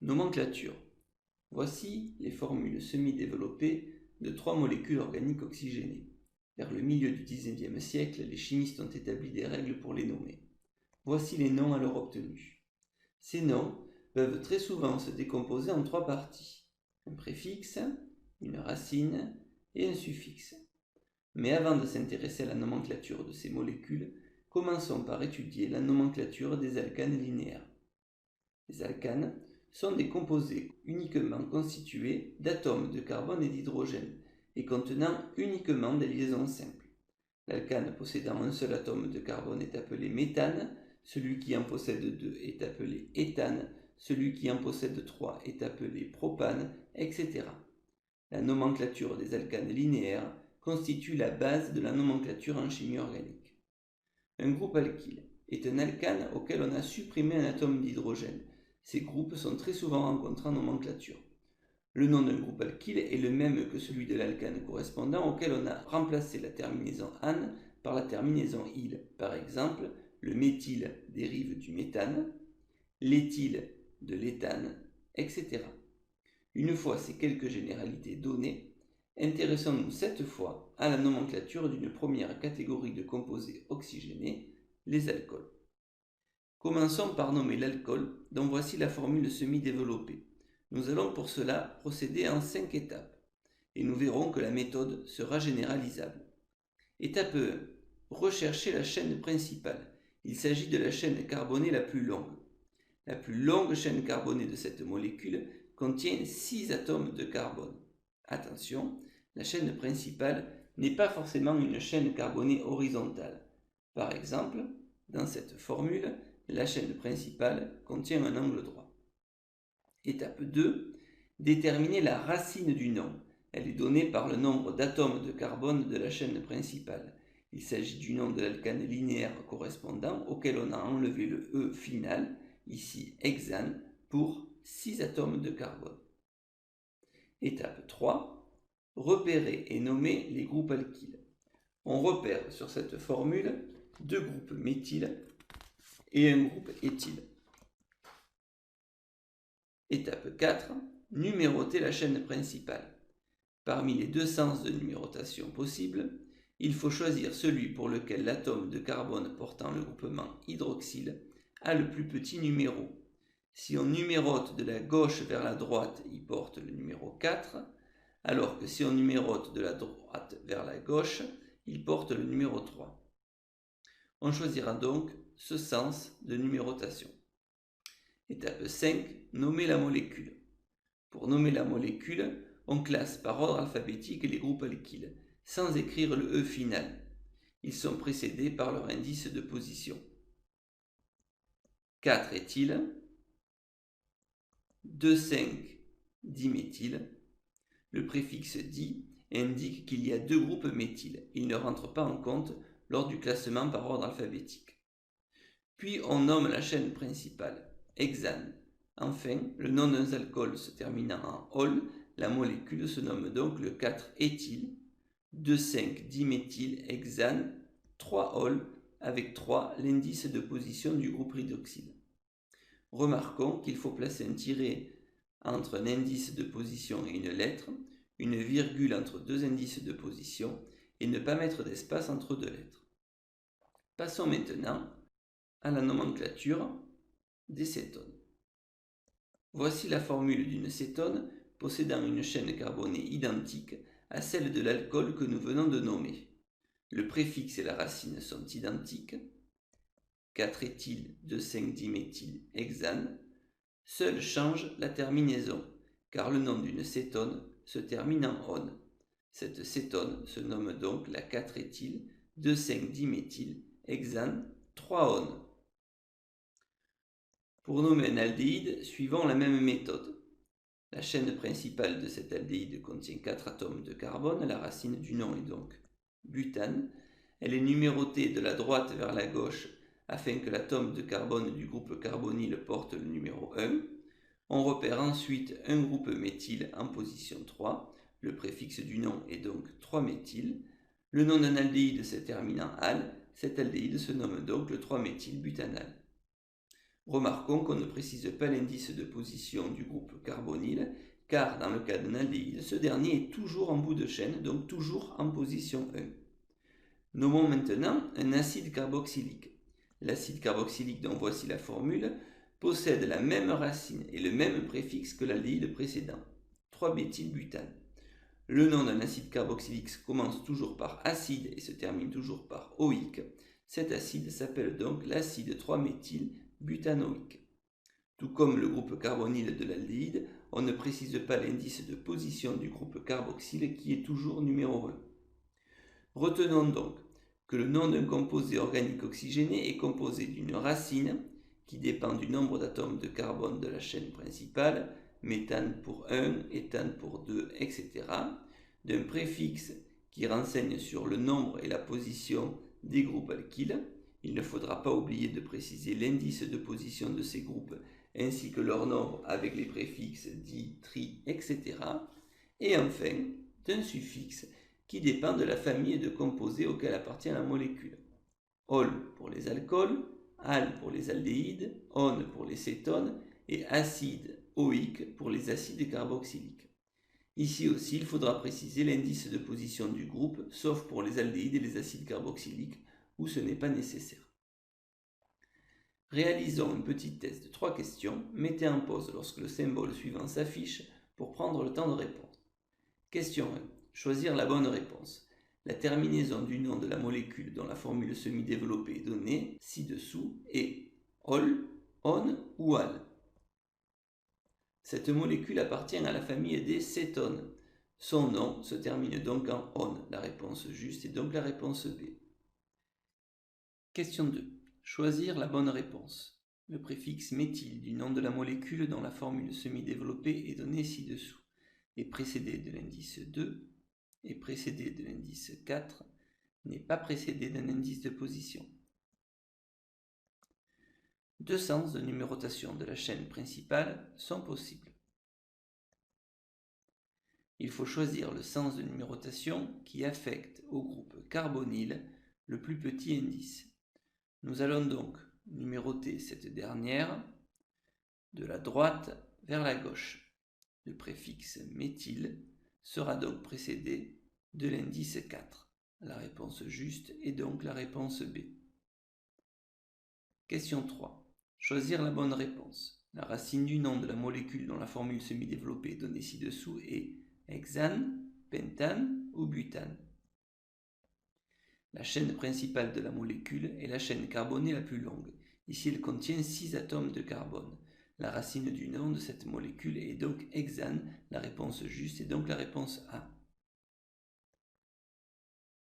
Nomenclature. Voici les formules semi-développées de 3 molécules organiques oxygénées. Vers le milieu du XIXe siècle, les chimistes ont établi des règles pour les nommer. Voici les noms alors obtenus. Ces noms peuvent très souvent se décomposer en 3 parties. Un préfixe, une racine et un suffixe. Mais avant de s'intéresser à la nomenclature de ces molécules, commençons par étudier la nomenclature des alcanes linéaires. Les alcanes sont des composés uniquement constitués d'atomes de carbone et d'hydrogène et contenant uniquement des liaisons simples. L'alcane possédant un seul atome de carbone est appelé méthane, celui qui en possède 2 est appelé éthane, celui qui en possède 3 est appelé propane, etc. La nomenclature des alcanes linéaires constitue la base de la nomenclature en chimie organique. Un groupe alkyle est un alcane auquel on a supprimé un atome d'hydrogène. Ces groupes sont très souvent rencontrés en nomenclature. Le nom d'un groupe alkyle est le même que celui de l'alcane correspondant auquel on a remplacé la terminaison -ane par la terminaison -yle. Par exemple, le méthyle dérive du méthane, l'éthyle de l'éthane, etc. Une fois ces quelques généralités données, intéressons-nous cette fois à la nomenclature d'une première catégorie de composés oxygénés, les alcools. Commençons par nommer l'alcool, dont voici la formule semi-développée. Nous allons pour cela procéder en 5 étapes, et nous verrons que la méthode sera généralisable. Étape 1. Rechercher la chaîne principale. Il s'agit de la chaîne carbonée la plus longue. La plus longue chaîne carbonée de cette molécule contient 6 atomes de carbone. Attention, la chaîne principale n'est pas forcément une chaîne carbonée horizontale. Par exemple, dans cette formule, la chaîne principale contient un angle droit. Étape 2. Déterminer la racine du nom. Elle est donnée par le nombre d'atomes de carbone de la chaîne principale. Il s'agit du nom de l'alcane linéaire correspondant auquel on a enlevé le E final, ici hexane, pour 6 atomes de carbone. Étape 3. Repérer et nommer les groupes alkyles. On repère sur cette formule 2 groupes méthyle et un groupe éthyle. Étape 4. Numéroter la chaîne principale. Parmi les 2 sens de numérotation possibles, il faut choisir celui pour lequel l'atome de carbone portant le groupement hydroxyle a le plus petit numéro. Si on numérote de la gauche vers la droite, il porte le numéro 4, alors que si on numérote de la droite vers la gauche, il porte le numéro 3. On choisira donc ce sens de numérotation. Étape 5. Nommer la molécule. Pour nommer la molécule, on classe par ordre alphabétique les groupes alkyles, sans écrire le E final. Ils sont précédés par leur indice de position. 4-éthyle, 2,5-diméthyle. Le préfixe di indique qu'il y a 2 groupes méthyle. Il ne rentre pas en compte lors du classement par ordre alphabétique. Puis on nomme la chaîne principale, hexane. Enfin, le nom d'un alcool se terminant en ol, la molécule se nomme donc le 4-éthyle, 2,5-diméthylhexane, 3-ol, avec 3 l'indice de position du groupe hydroxyle. Remarquons qu'il faut placer un tiret entre un indice de position et une lettre, une virgule entre 2 indices de position et ne pas mettre d'espace entre 2 lettres. Passons maintenant à la nomenclature des cétones. Voici la formule d'une cétone possédant une chaîne carbonée identique à celle de l'alcool que nous venons de nommer. Le préfixe et la racine sont identiques, 4-éthyle, 2,5-diméthylhexane. Seule change la terminaison, car le nom d'une cétone se termine en -one. Cette cétone se nomme donc la 4-éthyle, 2,5-diméthylhexane, 3-one. Pour nommer un aldéhyde, suivons la même méthode. La chaîne principale de cet aldéhyde contient 4 atomes de carbone, la racine du nom est donc butane. Elle est numérotée de la droite vers la gauche afin que l'atome de carbone du groupe carbonyle porte le numéro 1. On repère ensuite un groupe méthyle en position 3. Le préfixe du nom est donc 3-méthyle. Le nom d'un aldéhyde se termine en -al. Cet aldéhyde se nomme donc le 3-méthylbutanal. Remarquons qu'on ne précise pas l'indice de position du groupe carbonyle, car dans le cas d'un aldéhyde, ce dernier est toujours en bout de chaîne, donc toujours en position 1. Nommons maintenant un acide carboxylique. L'acide carboxylique dont voici la formule possède la même racine et le même préfixe que l'aldéhyde précédent, 3-méthylbutane. Le nom d'un acide carboxylique commence toujours par acide et se termine toujours par oïque. Cet acide s'appelle donc l'acide 3-méthylbutanoïque. Tout comme le groupe carbonyle de l'aldéhyde, on ne précise pas l'indice de position du groupe carboxyle qui est toujours numéro 1. Retenons donc que le nom d'un composé organique oxygéné est composé d'une racine qui dépend du nombre d'atomes de carbone de la chaîne principale, méthane pour 1, éthane pour 2, etc., d'un préfixe qui renseigne sur le nombre et la position des groupes alkyles. Il ne faudra pas oublier de préciser l'indice de position de ces groupes ainsi que leur nombre avec les préfixes di, tri, etc. Et enfin, d'un suffixe qui dépend de la famille de composés auxquels appartient la molécule. Ol pour les alcools, al pour les aldéhydes, on pour les cétones et acide oïque pour les acides carboxyliques. Ici aussi, il faudra préciser l'indice de position du groupe, sauf pour les aldéhydes et les acides carboxyliques, où ce n'est pas nécessaire. Réalisons un petit test de 3 questions. Mettez en pause lorsque le symbole suivant s'affiche pour prendre le temps de répondre. Question 1. Choisir la bonne réponse. La terminaison du nom de la molécule dont la formule semi-développée est donnée ci-dessous est ol, on ou al. Cette molécule appartient à la famille des cétones. Son nom se termine donc en on. La réponse juste est donc la réponse B. Question 2. Choisir la bonne réponse. Le préfixe méthyle du nom de la molécule dont la formule semi-développée est donnée ci-dessous est précédé de l'indice 2 et précédé de l'indice 4 n'est pas précédé d'un indice de position. Deux sens de numérotation de la chaîne principale sont possibles. Il faut choisir le sens de numérotation qui affecte au groupe carbonyle le plus petit indice. Nous allons donc numéroter cette dernière de la droite vers la gauche. Le préfixe méthyle sera donc précédé de l'indice 4. La réponse juste est donc la réponse B. Question 3. Choisir la bonne réponse. La racine du nom de la molécule dont la formule semi-développée est donnée ci-dessous est hexane, pentane ou butane. La chaîne principale de la molécule est la chaîne carbonée la plus longue. Ici, elle contient 6 atomes de carbone. La racine du nom de cette molécule est donc hexane. La réponse juste est donc la réponse A.